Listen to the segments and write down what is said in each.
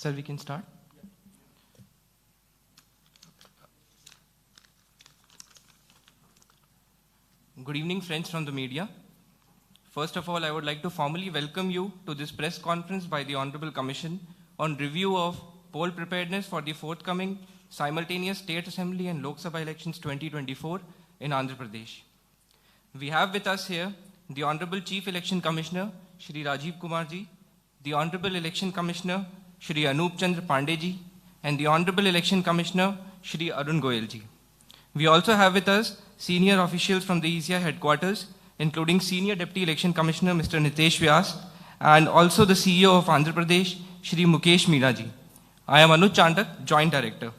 Sir, we can start. Good evening, friends from the media. First of all, I would like to formally welcome you to this press conference by the Honorable Commission on review of poll preparedness for the forthcoming simultaneous State Assembly and Lok Sabha elections 2024 in Andhra Pradesh. We have with us here the Honorable Chief Election Commissioner, Shri Rajiv Kumar Ji, the Honorable Election Commissioner, Shri Anup Chandra Pandey Ji, and the Honorable Election Commissioner, Shri Arun Goyal Ji. We also have with us senior officials from the ECI headquarters, including Senior Deputy Election Commissioner, Mr. Nitesh Vyas, and also the CEO of Andhra Pradesh, Shri Mukesh Meena Ji. I am Anuj Chandak, Joint Director.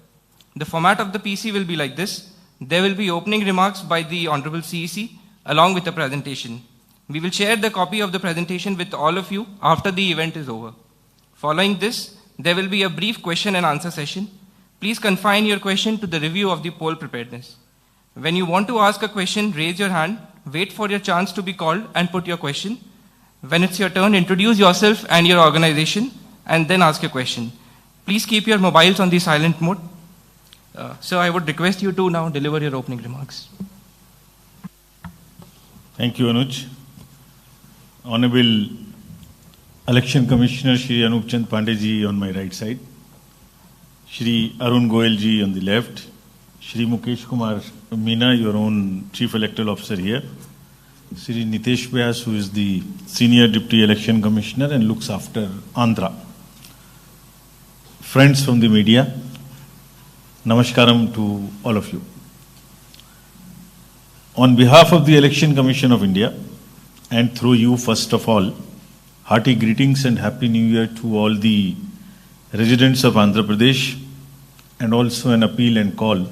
The format of the PC will be like this. There will be opening remarks by the Honorable CEC along with a presentation. We will share the copy of the presentation with all of you after the event is over. Following this, there will be a brief question and answer session. Please confine your question to the review of the poll preparedness. When you want to ask a question, raise your hand, wait for your chance to be called and put your question. When it's your turn, introduce yourself and your organization and then ask your question. Please keep your mobiles on the silent mode. So I would request you to now deliver your opening remarks. Thank you, Anuj. Honorable Election Commissioner Shri Anup Chandra Pandey Ji on my right side, Shri Arun Goyal Ji on the left, Shri Mukesh Kumar Meena, your own Chief Electoral Officer here, Shri Nitesh Vyas, who is the Senior Deputy Election Commissioner and looks after Andhra. Friends from the media, Namaskaram to all of you. On behalf of the Election Commission of India, and through you first of all, hearty greetings and Happy New Year to all the residents of Andhra Pradesh, and also an appeal and call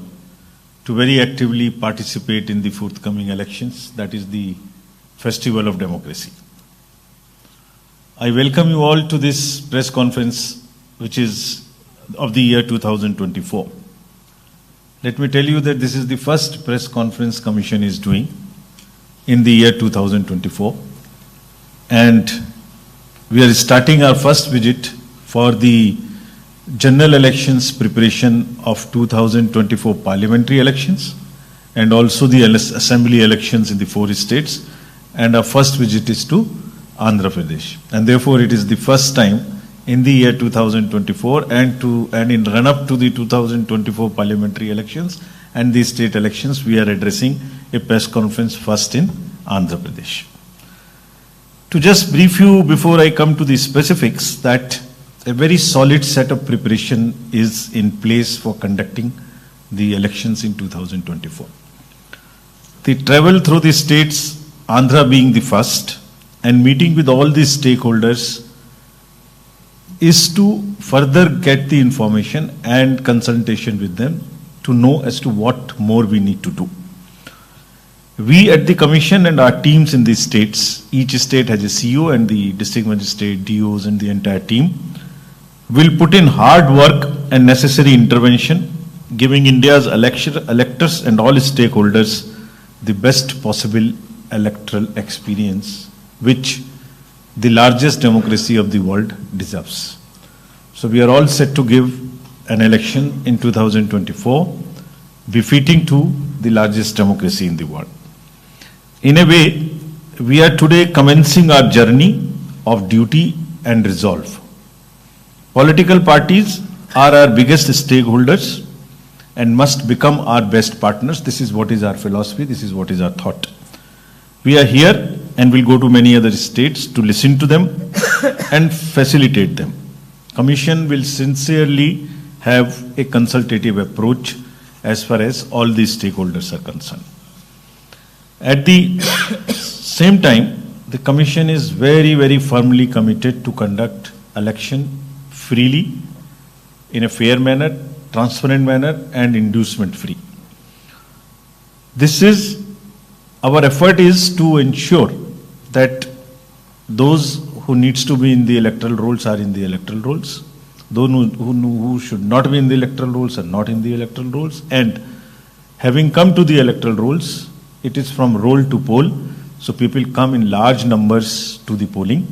to very actively participate in the forthcoming elections, that is the Festival of Democracy. I welcome you all to this press conference, which is of the year 2024. Let me tell you that this is the first press conference Commission is doing in the year 2024. And we are starting our first visit for the general elections preparation of 2024 parliamentary elections and also the assembly elections in the 4 states. And our first visit is to Andhra Pradesh. And therefore it is the first time in the year 2024 and in run-up to the 2024 parliamentary elections and the state elections, we are addressing a press conference first in Andhra Pradesh. To just brief you before I come to the specifics, that a very solid set of preparation is in place for conducting the elections in 2024. The travel through the states, Andhra being the first, and meeting with all the stakeholders is to further get the information and consultation with them to know as to what more we need to do. We at the Commission and our teams in the states, each state has a CEO and the district magistrate, DOs and the entire team, will put in hard work and necessary intervention, giving India's electors and all stakeholders the best possible electoral experience, which the largest democracy of the world deserves. So we are all set to give an election in 2024 befitting to the largest democracy in the world. In a way, we are today commencing our journey of duty and resolve. Political parties are our biggest stakeholders and must become our best partners. This is what is our philosophy, this is what is our thought. We are here and will go to many other states to listen to them and facilitate them. Commission will sincerely have a consultative approach as far as all these stakeholders are concerned. At the same time, the Commission is very, very firmly committed to conduct election freely, in a fair manner, transparent manner, and inducement free. Our effort is to ensure that those who needs to be in the electoral rolls are in the electoral rolls, those who should not be in the electoral rolls are not in the electoral rolls, and having come to the electoral rolls, it is from roll to poll, so people come in large numbers to the polling,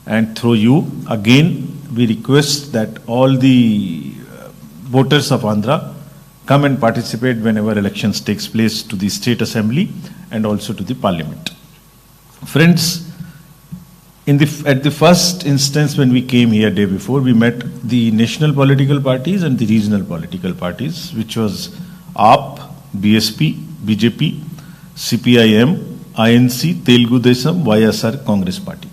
and through you, again, we request that all the voters of Andhra come and participate whenever elections takes place to the State Assembly and also to the Parliament. Friends, at the first instance when we came here day before, we met the national political parties and the regional political parties, which was AAP, BSP, BJP, CPIM, INC, Telugu Desam, YSR, Congress Party.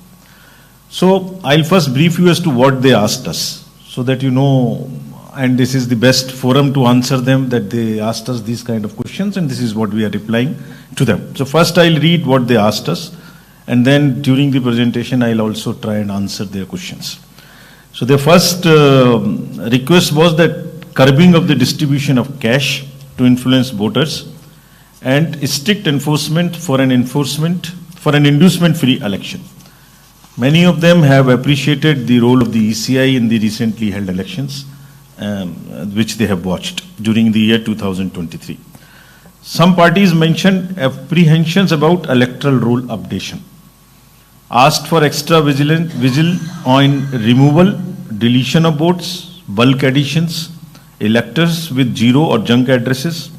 So I'll first brief you as to what they asked us, so that you know, and this is the best forum to answer them, that they asked us these kind of questions, and this is what we are replying to them. So first I'll read what they asked us, and then during the presentation I'll also try and answer their questions. So their first request was that curbing of the distribution of cash to influence voters and strict enforcement for an inducement-free election. Many of them have appreciated the role of the ECI in the recently held elections, which they have watched during the year 2023. Some parties mentioned apprehensions about electoral roll updation, asked for extra vigil on removal, deletion of votes, bulk additions, electors with zero or junk addresses,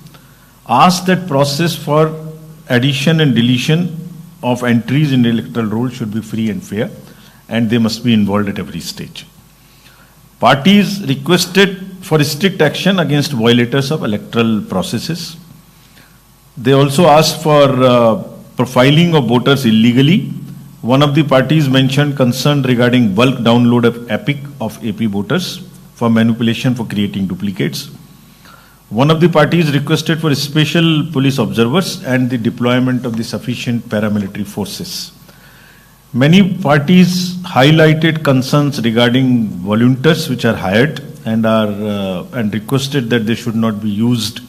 asked that process for addition and deletion of entries in the electoral roll should be free and fair, and they must be involved at every stage. Parties requested for strict action against violators of electoral processes. They also asked for profiling of voters illegally. One of the parties mentioned concern regarding bulk download of EPIC of AP voters for manipulation for creating duplicates. One of the parties requested for special police observers and the deployment of the sufficient paramilitary forces. Many parties highlighted concerns regarding volunteers which are hired and requested that they should not be used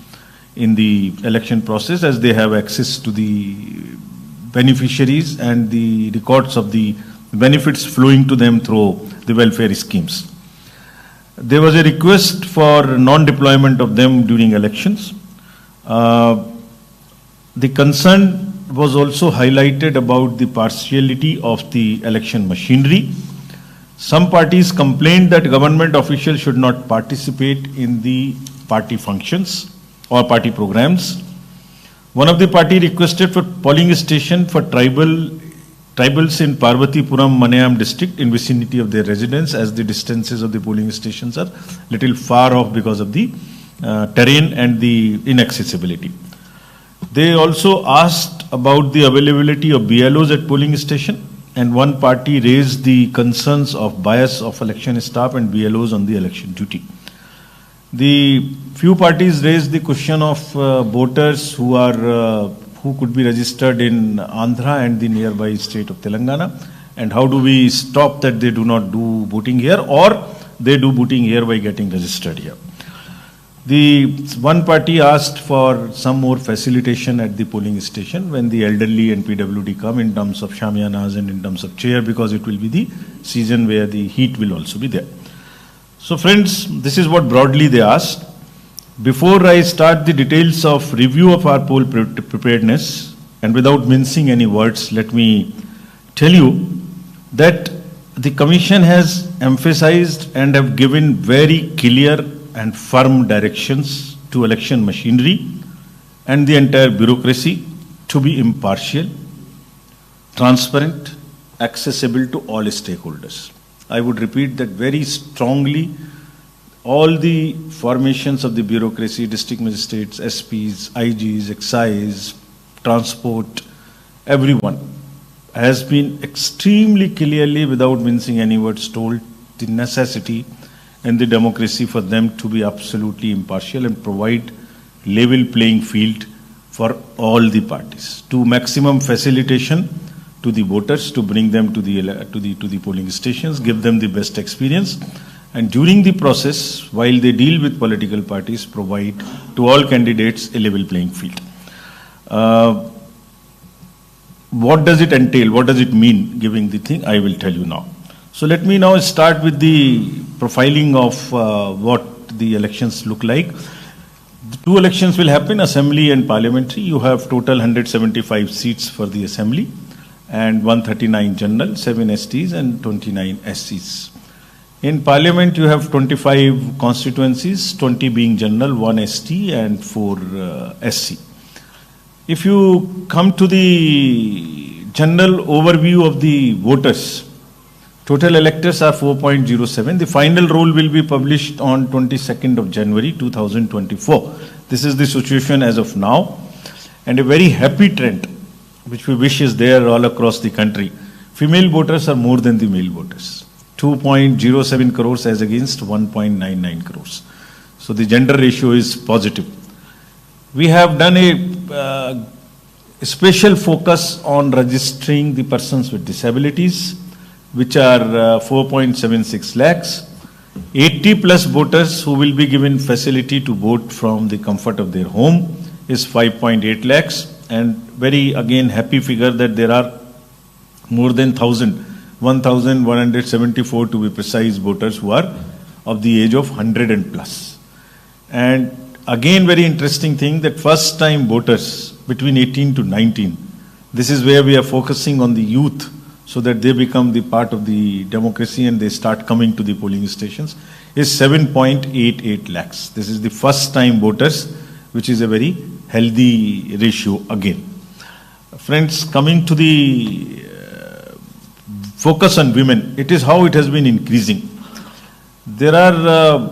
in the election process, as they have access to the beneficiaries and the records of the benefits flowing to them through the welfare schemes. There was a request for non-deployment of them during elections. The concern was also highlighted about the partiality of the election machinery. Some parties complained that government officials should not participate in the party functions or party programs. One of the party requested for polling station for tribals in Parvatipuram, Manayam district in vicinity of their residence, as the distances of the polling stations are little far off because of the terrain and the inaccessibility. They also asked about the availability of BLOs at polling station, and one party raised the concerns of bias of election staff and BLOs on the election duty. The few parties raised the question of voters who could be registered in Andhra and the nearby state of Telangana, and how do we stop that they do not do voting here, or they do voting here by getting registered here. The one party asked for some more facilitation at the polling station when the elderly and PWD come, in terms of shamianas and in terms of chair, because it will be the season where the heat will also be there. So friends, this is what broadly they asked. Before I start the details of review of our poll preparedness, and without mincing any words, let me tell you that the Commission has emphasized and have given very clear and firm directions to election machinery and the entire bureaucracy to be impartial, transparent, accessible to all stakeholders. I would repeat that very strongly. All the formations of the bureaucracy, district magistrates, SPs, IGs, excise, transport, everyone has been extremely clearly, without mincing any words, told the necessity and the democracy for them to be absolutely impartial and provide level playing field for all the parties, to maximum facilitation to the voters, to bring them to the polling stations, give them the best experience, and during the process, while they deal with political parties, provide to all candidates a level playing field. What does it entail? What does it mean, giving the thing? I will tell you now. So let me now start with the profiling of what the elections look like. The two elections will happen, assembly and parliamentary. You have total 175 seats for the assembly and 139 general, 7 STs and 29 SCs. In Parliament, you have 25 constituencies, 20 being general, 1 ST and 4 SC. If you come to the general overview of the voters, total electors are 4.07. The final roll will be published on 22nd of January 2024. This is the situation as of now, and a very happy trend, which we wish is there all across the country. Female voters are more than the male voters. 2.07 crores as against 1.99 crores. So the gender ratio is positive. We have done a special focus on registering the persons with disabilities, which are 4.76 lakhs. 80 plus voters who will be given facility to vote from the comfort of their home is 5.8 lakhs. And very again happy figure that there are more than 1,174 to be precise voters who are of the age of 100 and plus. And again very interesting thing that first time voters between 18 to 19, this is where we are focusing on the youth so that they become the part of the democracy and they start coming to the polling stations, is 7.88 lakhs. This is the first time voters, which is a very healthy ratio again. Friends, coming to the focus on women, it is how it has been increasing. There are,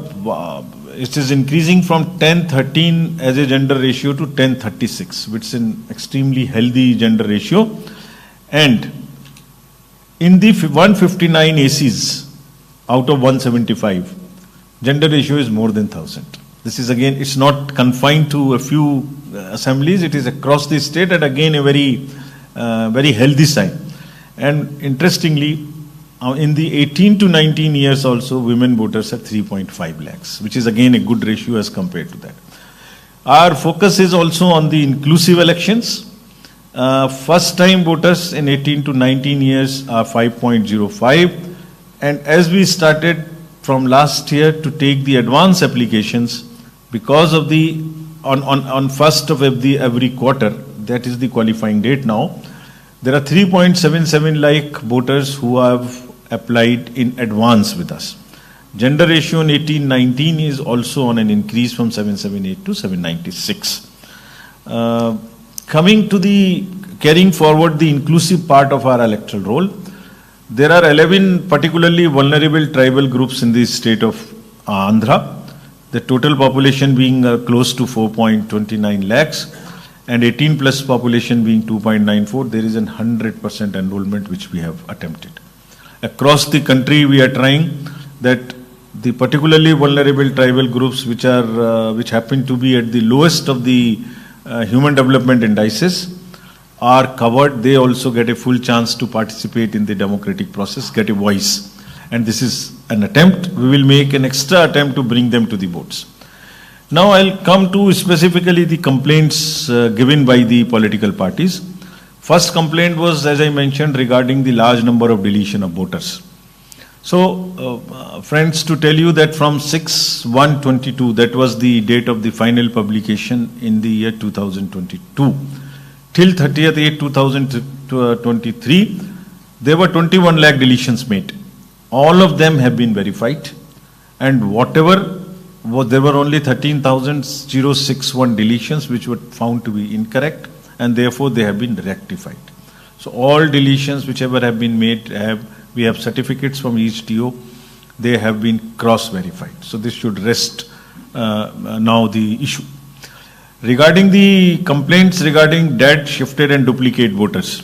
it is increasing from 10-13 as a gender ratio to 10-36, which is an extremely healthy gender ratio. And in the 159 ACs out of 175, gender ratio is more than 1,000. This is again, it's not confined to a few assemblies, it is across the state, and again a very, very healthy sign. And interestingly, in the 18 to 19 years also, women voters are 3.5 lakhs, which is again a good ratio as compared to that. Our focus is also on the inclusive elections. First time voters in 18 to 19 years are 5.05. And as we started from last year to take the advance applications, because of the, on first of every quarter, that is the qualifying date now, there are 3.77 lakh voters who have applied in advance with us. Gender ratio in 18-19 is also on an increase from 778 to 796. Coming to the carrying forward the inclusive part of our electoral roll, there are 11 particularly vulnerable tribal groups in the state of Andhra, the total population being close to 4.29 lakhs. And 18 plus population being 2.94, there is a 100% enrollment which we have attempted. Across the country, we are trying that the particularly vulnerable tribal groups which happen to be at the lowest of the human development indices are covered. They also get a full chance to participate in the democratic process, get a voice. And this is an attempt. We will make an extra attempt to bring them to the votes. Now I'll come to specifically the complaints given by the political parties. First complaint was, as I mentioned, regarding the large number of deletion of voters. So, friends, to tell you that from 6/1/22, that was the date of the final publication in the year 2022, till 30th 8/2023, there were 21 lakh deletions made. All of them have been verified, and whatever there were only 13,061 deletions which were found to be incorrect, and therefore they have been rectified. So all deletions whichever have been made, we have certificates from each DO, they have been cross-verified. So this should rest now the issue. Regarding the complaints regarding dead, shifted and duplicate voters,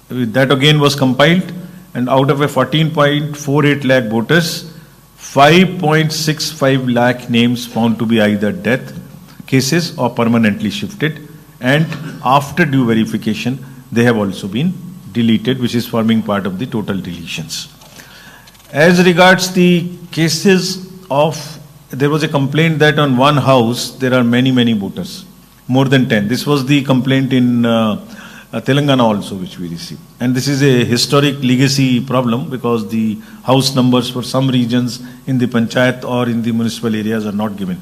that again was compiled, and out of a 14.48 lakh voters, 5.65 lakh names found to be either death cases or permanently shifted, and after due verification, they have also been deleted, which is forming part of the total deletions. As regards the cases of, there was a complaint that on one house, there are many voters, more than 10. This was the complaint in Telangana also, which we received. And this is a historic legacy problem because the house numbers for some regions in the panchayat or in the municipal areas are not given.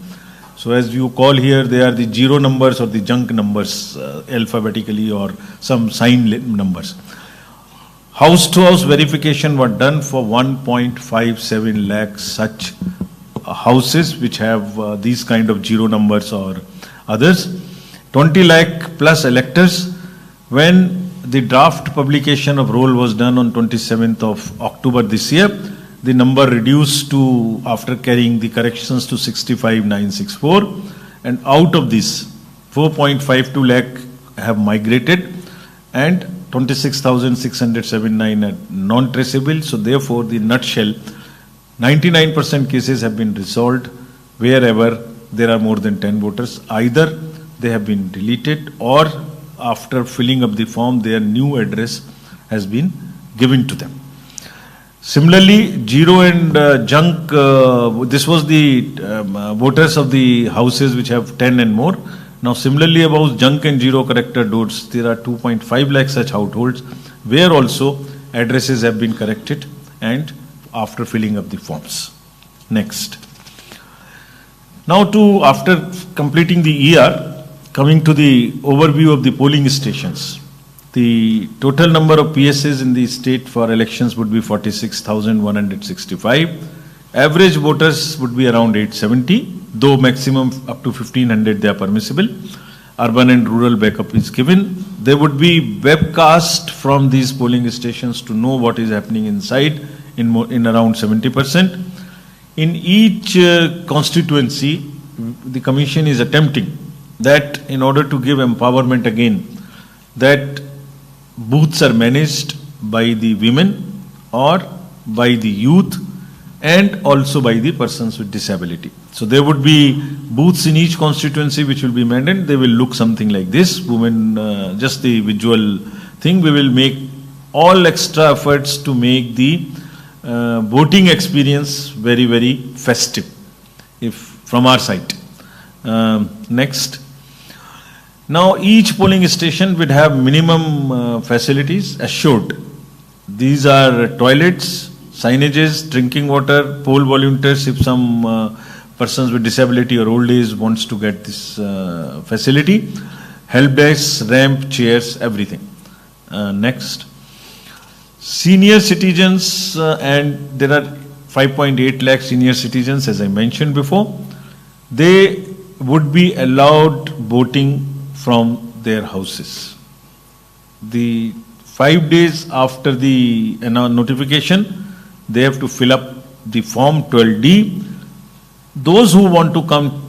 So as you call here, they are the zero numbers or the junk numbers alphabetically or some sign numbers. House-to-house verification were done for 1.57 lakh such houses which have these kind of zero numbers or others. 20 lakh plus electors. When the draft publication of roll was done on 27th of October this year, the number reduced to, after carrying the corrections, to 65,964, and out of this 4.52 lakh have migrated and 26,679 are non-traceable. So therefore, the nutshell, 99% cases have been resolved wherever there are more than 10 voters. Either they have been deleted or after filling up the form, their new address has been given to them. Similarly, zero and junk, this was the voters of the houses which have 10 and more. Now, similarly, about junk and zero character votes, there are 2.5 lakh such households where also addresses have been corrected and after filling up the forms. Next. Now, after completing the ER, coming to the overview of the polling stations. The total number of PSAs in the state for elections would be 46,165. Average voters would be around 870, though maximum up to 1,500 they are permissible. Urban and rural backup is given. There would be webcast from these polling stations to know what is happening inside in around 70%. In each constituency, the Commission is attempting that in order to give empowerment again, that booths are managed by the women or by the youth and also by the persons with disability. So there would be booths in each constituency which will be managed. They will look something like this. Women, just the visual thing. We will make all extra efforts to make the voting experience very, very festive from our side. Next. Now, each polling station would have minimum facilities assured. These are toilets, signages, drinking water, poll volunteers if some persons with disability or old age wants to get this facility, help desk, ramp, chairs, everything. Next. Senior citizens, and there are 5.8 lakh senior citizens, as I mentioned before. They would be allowed voting from their houses. The 5 days after the notification, they have to fill up the form 12D. Those who want to come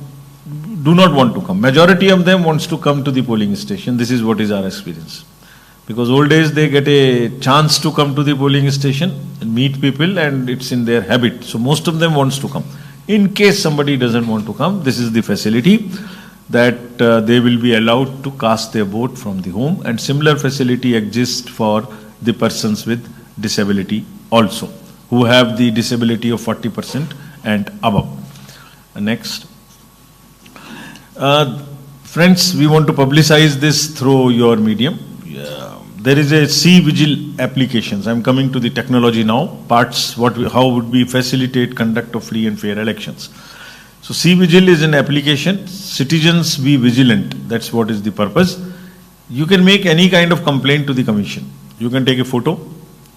do not want to come. Majority of them wants to come to the polling station. This is what is our experience. Because old days they get a chance to come to the polling station and meet people, and it's in their habit. So most of them wants to come. In case somebody doesn't want to come, this is the facility that they will be allowed to cast their vote from the home, and similar facility exists for the persons with disability also, who have the disability of 40% and above. Next. Friends, we want to publicize this through your medium. There is a C-Vigil applications. I'm coming to the technology now. Parts, how would we facilitate conduct of free and fair elections. So C-Vigil is an application. Citizens be vigilant. That's what is the purpose. You can make any kind of complaint to the Commission. You can take a photo.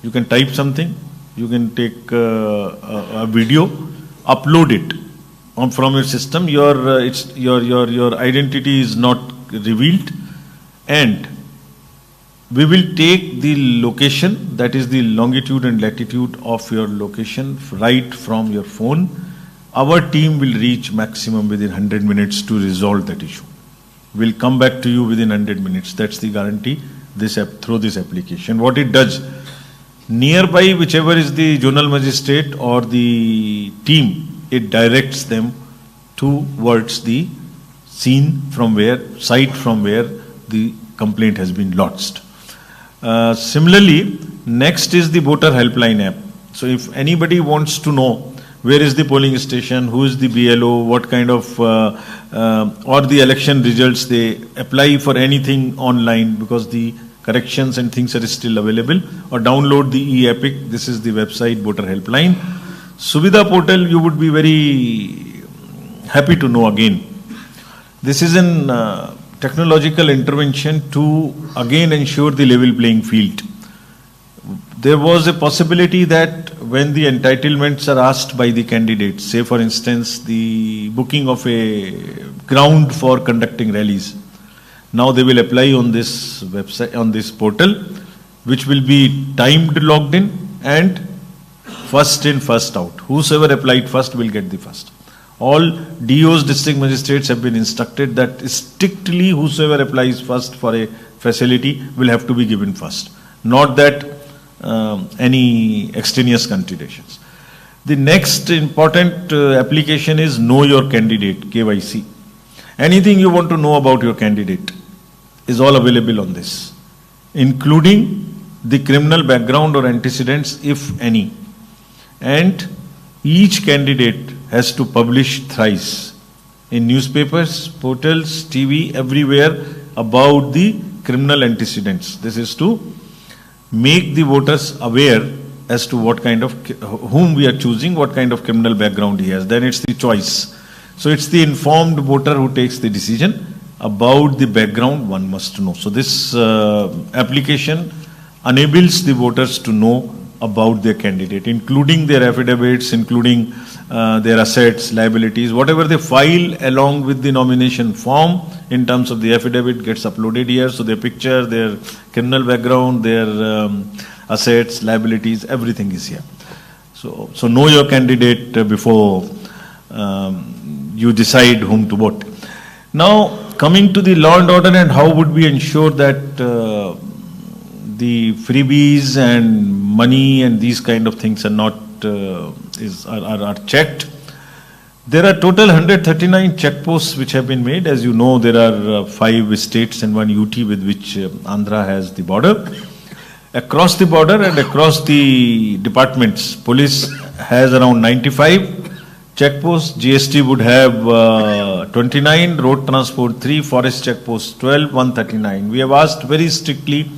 You can type something. You can take a video, upload it from your system. Your identity is not revealed, and we will take the location, that is the longitude and latitude of your location, right from your phone. Our team will reach maximum within 100 minutes to resolve that issue. We'll come back to you within 100 minutes. That's the guarantee through this application. What it does, nearby, whichever is the zonal magistrate or the team, it directs them towards the site from where the complaint has been lodged. Similarly, next is the voter helpline app. So if anybody wants to know where is the polling station, who is the BLO, what kind of, or the election results, they apply for anything online because the corrections and things are still available, or download the e-epic. This is the website, voter helpline. Suvidha portal, you would be very happy to know again. This is an technological intervention to again ensure the level playing field. there was a possibility that when the entitlements are asked by the candidates, say for instance the booking of a ground for conducting rallies, now they will apply on this website, on this portal, which will be timed logged in and first in, first out. Whosoever applied first will get the first. All DOs, district magistrates, have been instructed that strictly whosoever applies first for a facility will have to be given first. Not that any extraneous considerations. The next important application is Know Your Candidate, KYC. Anything you want to know about your candidate is all available on this, including the criminal background or antecedents, if any. And each candidate has to publish thrice in newspapers, portals, TV, everywhere about the criminal antecedents. This is to make the voters aware as to what kind of, whom we are choosing, what kind of criminal background he has. Then it's the choice. So it's the informed voter who takes the decision about the background one must know. So this application enables the voters to know about their candidate, including their affidavits, including their assets, liabilities, whatever they file along with the nomination form in terms of the affidavit gets uploaded here. So their picture, their criminal background, their assets, liabilities, everything is here. So know your candidate before you decide whom to vote. Now, coming to the law and order and how would we ensure that the freebies and money and these kind of things are not are checked. There are total 139 checkposts which have been made. As you know, there are 5 states and 1 UT with which Andhra has the border. Across the border and across the departments, police has around 95 checkposts. GST would have 29, road transport 3, forest checkposts 12, 139. We have asked very strictly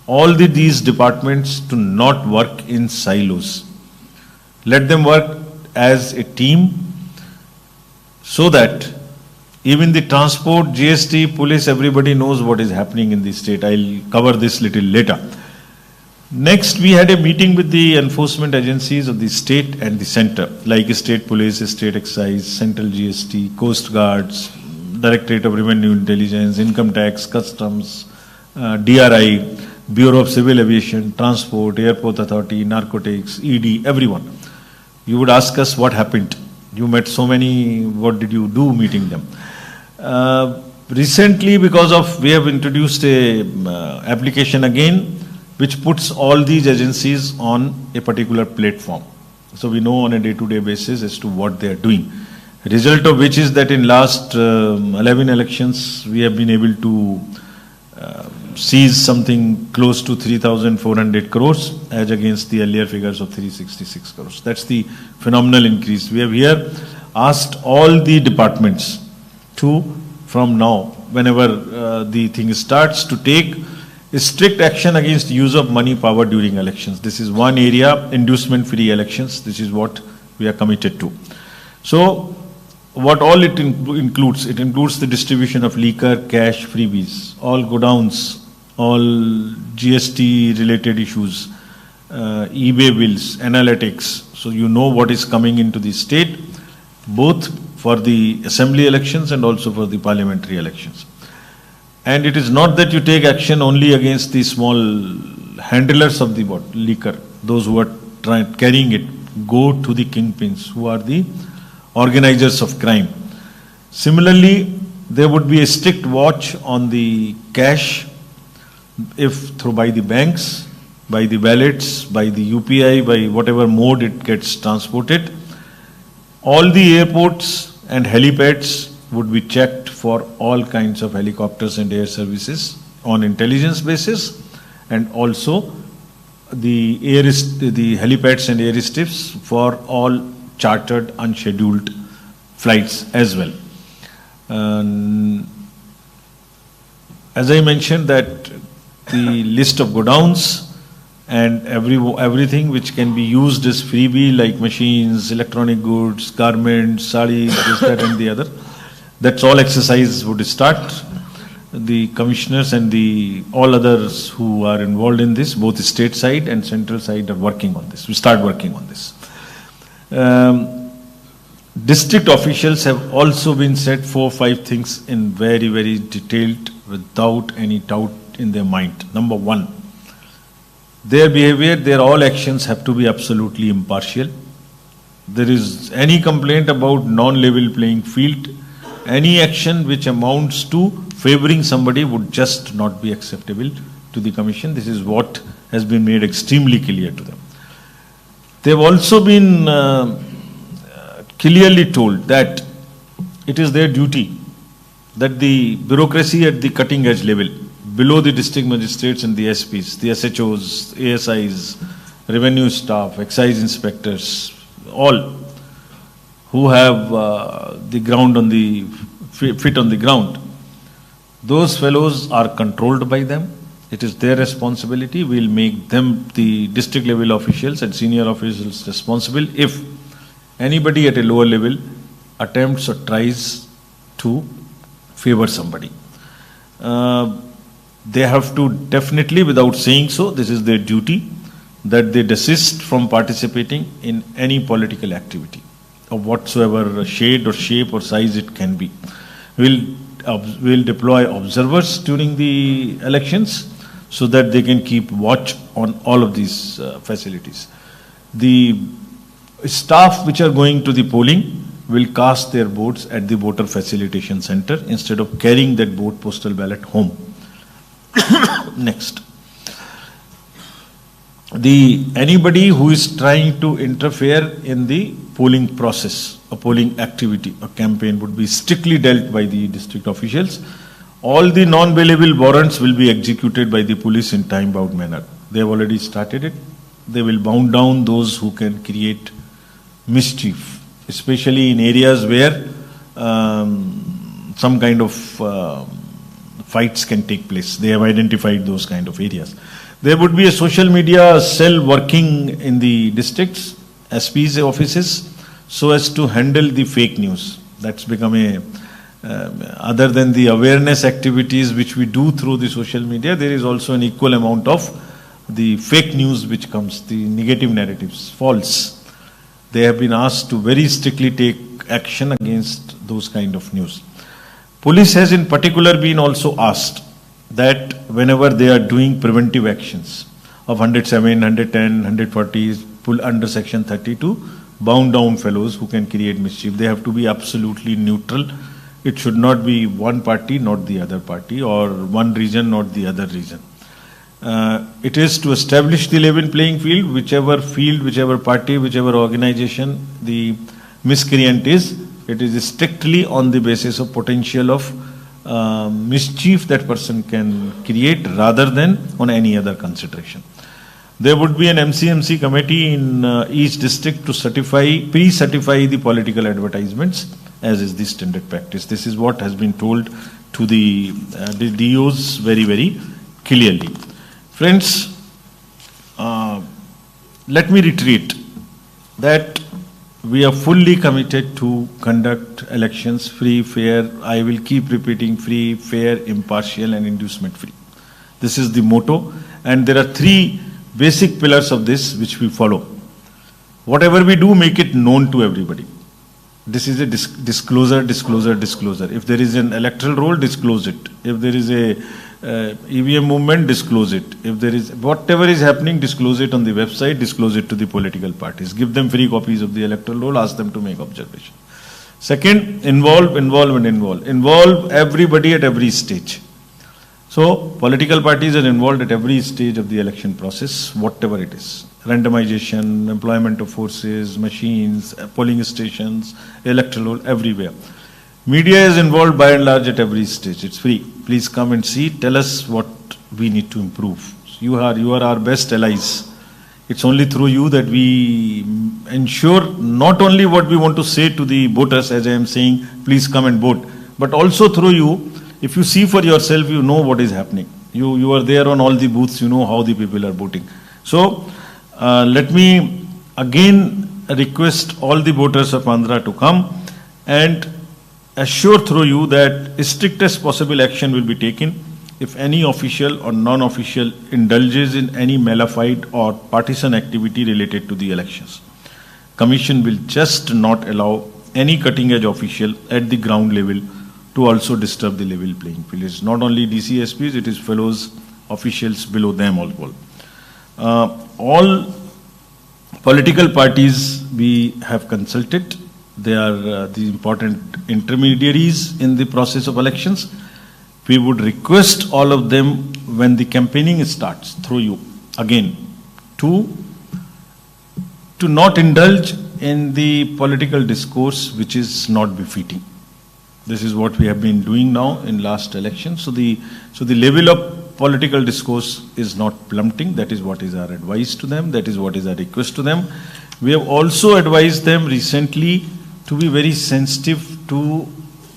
all these departments to not work in silos. Let them work as a team so that even the transport, GST, police, everybody knows what is happening in the state. I'll cover this little later. Next, we had a meeting with the enforcement agencies of the state and the center, like state police, state excise, central GST, coast guards, Directorate of Revenue Intelligence, income tax, customs, DRI, Bureau of Civil Aviation, Transport, Airport Authority, Narcotics, ED, everyone. You would ask us what happened. You met so many, what did you do meeting them? Recently, because of, we have introduced a application again, which puts all these agencies on a particular platform. So we know on a day-to-day basis as to what they are doing. Result of which is that in last 11 elections, we have been able to seize something close to 3,400 crores as against the earlier figures of 366 crores. That's the phenomenal increase. We have here asked all the departments to, from now, whenever the thing starts, to take strict action against use of money power during elections. This is one area, inducement-free elections. This is what we are committed to. So, what all it includes? It includes the distribution of liquor, cash, freebies, all godowns, all GST-related issues, eBay bills, analytics. So you know what is coming into the state, both for the assembly elections and also for the parliamentary elections. And it is not that you take action only against the small handlers of the liquor, those who are carrying it. Go to the kingpins, who are the organizers of crime. Similarly, there would be a strict watch on the cash, if through by the banks, by the wallets, by the UPI, by whatever mode it gets transported. All the airports and helipads would be checked for all kinds of helicopters and air services on intelligence basis, and also the helipads and airstrips for all chartered unscheduled flights as well. As I mentioned, that the list of godowns and everything which can be used as freebie, like machines, electronic goods, garments, sarees, this, that and the other, that's all exercise would start. the commissioners and all others who are involved in this, both state side and central side, are working on this. We start working on this. District officials have also been said 4 or 5 things in very, very detailed, without any doubt in their mind. Number 1, their behavior, their all actions have to be absolutely impartial. There is any complaint about non-level playing field, any action which amounts to favoring somebody would just not be acceptable to the Commission. This is what has been made extremely clear to them. They have also been clearly told that it is their duty that the bureaucracy at the cutting edge level, below the district magistrates and the SPs, the SHOs, ASIs, revenue staff, excise inspectors, all who have the ground on the feet on the ground, those fellows are controlled by them. It is their responsibility. We will make them, the district level officials and senior officials, responsible if anybody at a lower level attempts or tries to favor somebody. They have to definitely, without saying so, this is their duty, that they desist from participating in any political activity of whatsoever shade or shape or size it can be. We'll deploy observers during the elections so that they can keep watch on all of these facilities. The staff which are going to the polling will cast their votes at the voter facilitation center instead of carrying that vote postal ballot home. Next. Anybody who is trying to interfere in the polling process, a polling activity, a campaign, would be strictly dealt by the district officials. All the non-bailable warrants will be executed by the police in time-bound manner. They have already started it. They will bound down those who can create mischief, especially in areas where some kind of fights can take place. They have identified those kind of areas. There would be a social media cell working in the districts, SP's offices, so as to handle the fake news. That's become other than the awareness activities which we do through the social media, there is also an equal amount of the fake news which comes, the negative narratives, false. They have been asked to very strictly take action against those kind of news. Police has in particular been also asked that whenever they are doing preventive actions of 107, 110, 140, pull under section 32, bound down fellows who can create mischief, they have to be absolutely neutral. It should not be one party, not the other party, or one region, not the other region. It is to establish the level playing field, whichever party, whichever organization the miscreant is, it is strictly on the basis of potential of mischief that person can create rather than on any other consideration. There would be an MCMC committee in each district to pre-certify the political advertisements, as is the standard practice. This is what has been told to the DOs very, very clearly. Friends, let me reiterate that we are fully committed to conduct elections free, fair. I will keep repeating: free, fair, impartial, and inducement free. This is the motto, and there are 3 basic pillars of this which we follow. Whatever we do, make it known to everybody. This is a disclosure. If there is an electoral roll, disclose it. If there is a EVM movement, disclose it. If there is whatever is happening, disclose it on the website, disclose it to the political parties. Give them free copies of the electoral roll, ask them to make observation. Second, involve everybody at every stage. So, political parties are involved at every stage of the election process, whatever it is. Randomization, employment of forces, machines, polling stations, electoral roll, everywhere. Media is involved by and large at every stage. It's free. Please come and see. Tell us what we need to improve. You are our best allies. It's only through you that we ensure not only what we want to say to the voters, as I am saying, please come and vote, but also through you. If you see for yourself, you know what is happening. You are there on all the booths. You know how the people are voting. So let me again request all the voters of Andhra to come and assure through you that strictest possible action will be taken if any official or non-official indulges in any malefied or partisan activity related to the elections. Commission will just not allow any cutting-edge official at the ground level to also disturb the level playing field. It's not only DCSPs, it is fellows officials below them as well. All political parties we have consulted. They are the important intermediaries in the process of elections. We would request all of them when the campaigning starts through you again to not indulge in the political discourse which is not befitting. This is what we have been doing now in last election. So the level of political discourse is not plummeting. That is what is our advice to them. That is what is our request to them. We have also advised them recently to be very sensitive to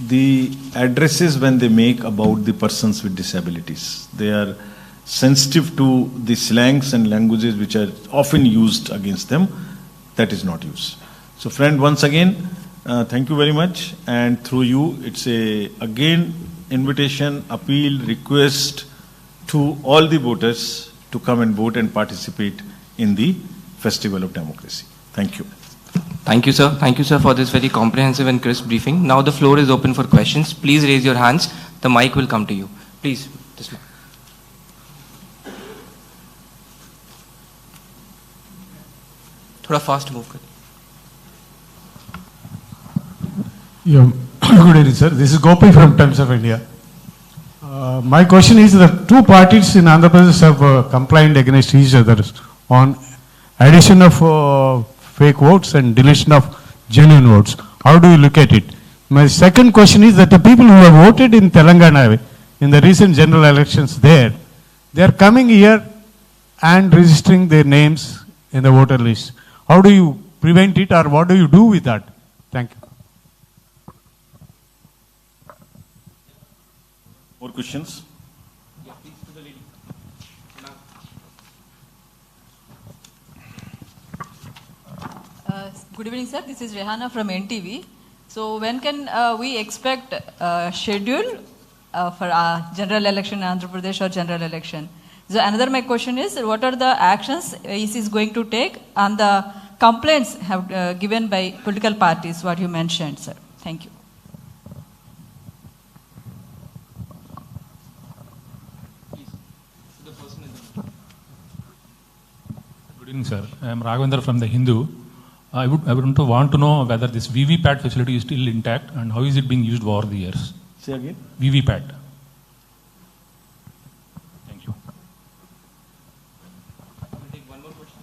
the addresses when they make about the persons with disabilities. They are sensitive to the slangs and languages which are often used against them. That is not used. So friend, once again, thank you very much. And through you, it's again invitation, appeal, request to all the voters to come and vote and participate in the Festival of Democracy. Thank you. Thank you, sir. Thank you, sir, for this very comprehensive and crisp briefing. Now the floor is open for questions. Please raise your hands. The mic will come to you. Please, this mic. Thoda fast move kar. Yeah. Good evening, sir. This is Gopi from Times of India. My question is that two parties in Andhra Pradesh have complained against each other on addition of fake votes and deletion of genuine votes. How do you look at it? My second question is that the people who have voted in Telangana in the recent general elections there, they are coming here and registering their names in the voter list. How do you prevent it, or what do you do with that? Thank you. More questions? Yeah, please, to the lady. Good evening, sir. This is Rehana from NTV. So when can we expect schedule for general election in Andhra Pradesh or general election? So another my question is, what are the actions EC is going to take on the complaints have given by political parties, what you mentioned, sir? Thank you. Good evening, sir. I am Raghavendra from the Hindu. I would want to know whether this VVPAT facility is still intact and how is it being used over the years? Say again. VVPAT. Thank you. We'll take one more question.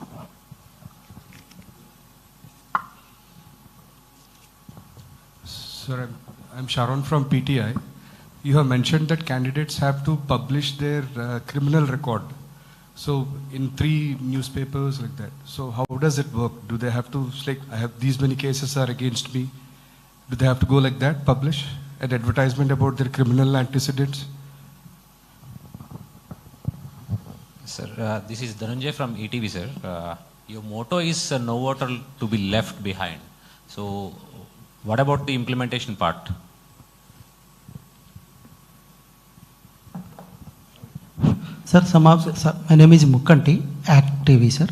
Sir, I'm Sharon from PTI. You have mentioned that candidates have to publish their criminal record. So in 3 newspapers like that. So how does it work? Do they have to, like, I have these many cases are against me. Do they have to go like that, publish an advertisement about their criminal antecedents? Sir, this is Dhananjay from ETV, sir. Your motto is no voter to be left behind. So what about the implementation part? Sir, my name is Mukkanti, Act TV, sir.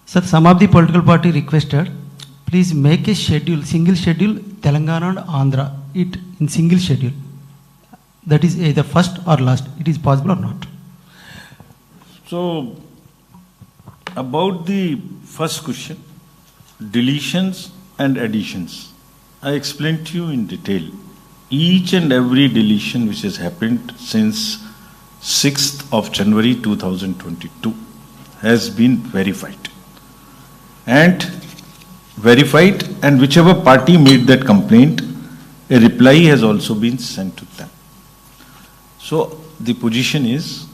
Sir, some of the political party requested, please make a schedule, single schedule, Telangana and Andhra, it in single schedule. That is either first or last. It is possible or not? So, about the first question, deletions and additions, I explained to you in detail. Each and every deletion which has happened since 6th of January 2022 has been verified. And whichever party made that complaint, a reply has also been sent to them. So the position is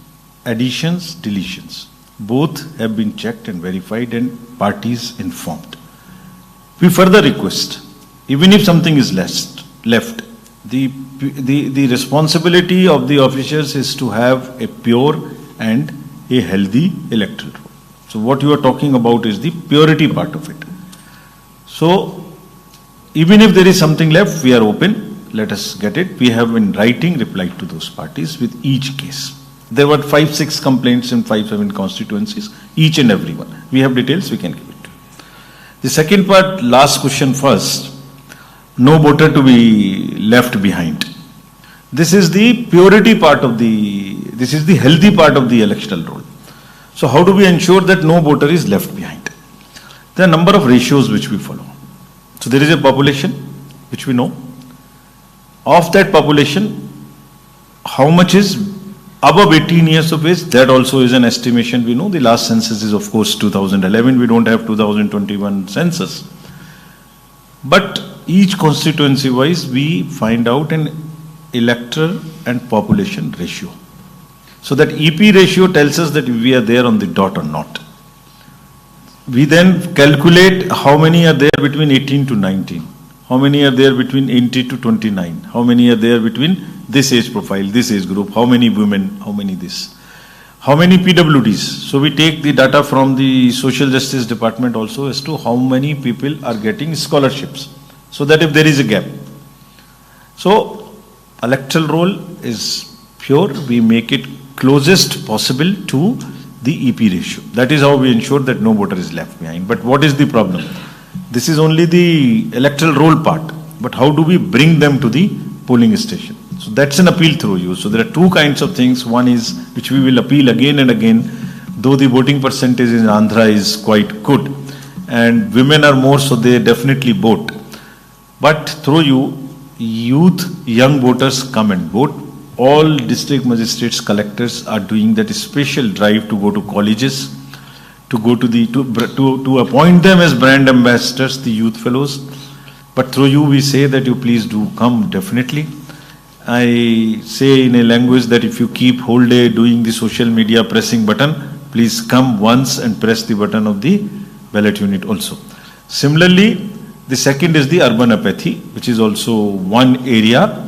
additions, deletions. Both have been checked and verified and parties informed. We further request, even if something is left, the responsibility of the officers is to have a pure and a healthy electoral roll. So what you are talking about is the purity part of it. So even if there is something left, we are open. let us get it. We have in writing replied to those parties with each case. There were 5-6 complaints in 5-7 constituencies, each and every one. We have details, we can give it to you. The second part, last question first. No voter to be left behind. This is the purity part of this is the healthy part of the electoral role. So how do we ensure that no voter is left behind? There are a number of ratios which we follow. So there is a population which we know. Of that population, how much is above 18 years of age? That also is an estimation we know. The last census is of course 2011. We don't have 2021 census. But each constituency wise we find out an electoral and population ratio. So that EP ratio tells us that we are there on the dot or not. We then calculate how many are there between 18 to 19. How many are there between 18 to 29. How many are there between this age profile, this age group. How many women, how many this. How many PWDs. So we take the data from the Social Justice Department also as to how many people are getting scholarships. So that if there is a gap. So electoral roll is pure. We make it closest possible to the EP ratio. That is how we ensure that no voter is left behind. But what is the problem? This is only the electoral roll part. But how do we bring them to the polling station? So that's an appeal through you. So there are two kinds of things. One is, which we will appeal again and again, though the voting percentage in Andhra is quite good. And women are more, so they definitely vote. But through you, youth, young voters come and vote. All district magistrates, collectors are doing that special drive to go to colleges, to go to the to appoint them as brand ambassadors, the youth fellows. But through you, we say that you please do come definitely. I say in a language that if you keep whole day doing the social media pressing button, please come once and press the button of the ballot unit also. Similarly, the second is the urban apathy, which is also one area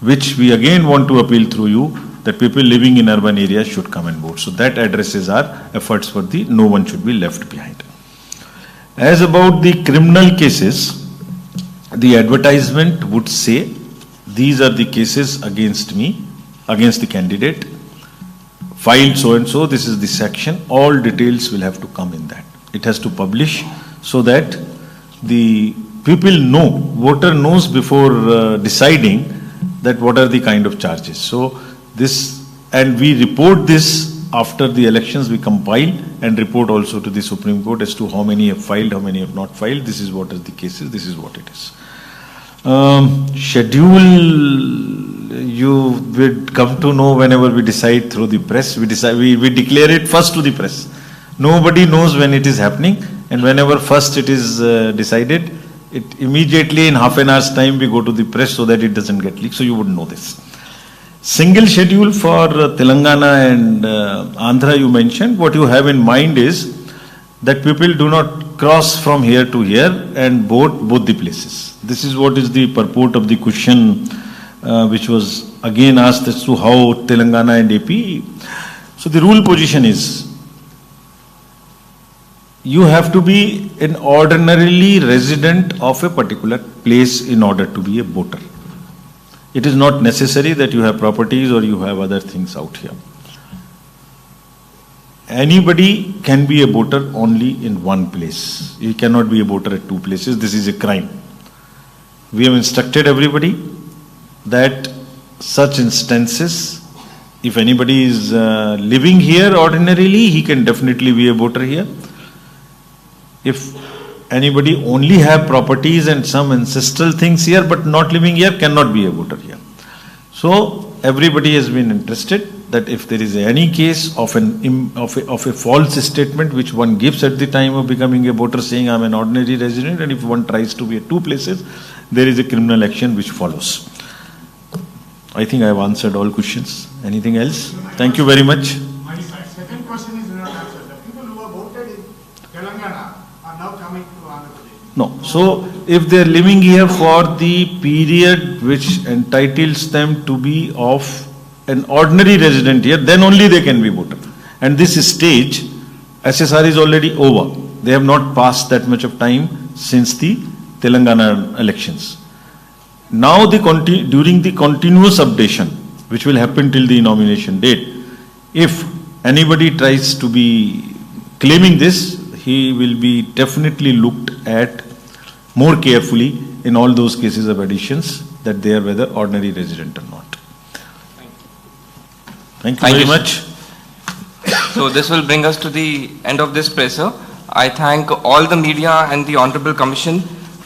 which we again want to appeal through you that people living in urban areas should come and vote. So that addresses our efforts for the no one should be left behind. As about the criminal cases, the advertisement would say these are the cases against me, against the candidate, filed so and so, this is the section, all details will have to come in that. It has to publish so that the people know, voter knows before deciding that what are the kind of charges. So this, and we report this after the elections, we compile and report also to the Supreme Court as to how many have filed, how many have not filed, this is what are the cases, this is what it is. Schedule, you would come to know whenever we decide through the press, we declare it first to the press. Nobody knows when it is happening, and whenever first it is decided, it immediately in half an hour's time we go to the press so that it doesn't get leaked, so you would know this. Single schedule for Telangana and Andhra you mentioned. What you have in mind is that people do not cross from here to here and vote both the places. This is what is the purport of the question which was again asked as to how Telangana and AP. So the rule position is, you have to be an ordinarily resident of a particular place in order to be a voter. It is not necessary that you have properties or you have other things out here. Anybody can be a voter only in one place. You cannot be a voter at two places. This is a crime. We have instructed everybody that such instances, if anybody is living here ordinarily, he can definitely be a voter here. If anybody only have properties and some ancestral things here but not living here, cannot be a voter here. So everybody has been interested that if there is any case of a false statement which one gives at the time of becoming a voter saying I am an ordinary resident, and if one tries to be at two places, there is a criminal action which follows. I think I have answered all questions. Anything else? Thank you very much. My second question is not answered. The people who have voted in Telangana are now coming to Andhra Pradesh. No. So if they are living here for the period which entitles them to be of an ordinary resident here, then only they can be voter. And this stage, SSR is already over. They have not passed that much of time since the Telangana elections. now during the continuous updation, which will happen till the nomination date, if anybody tries to be claiming this, he will be definitely looked at more carefully in all those cases of additions, that they are whether ordinary resident or not. Thank you very much. So this will bring us to the end of this presser. I thank all the media and the Honorable Commission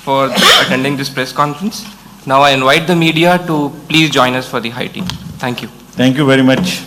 for attending this press conference. Now I invite the media to please join us for the high tea. Thank you. Thank you very much.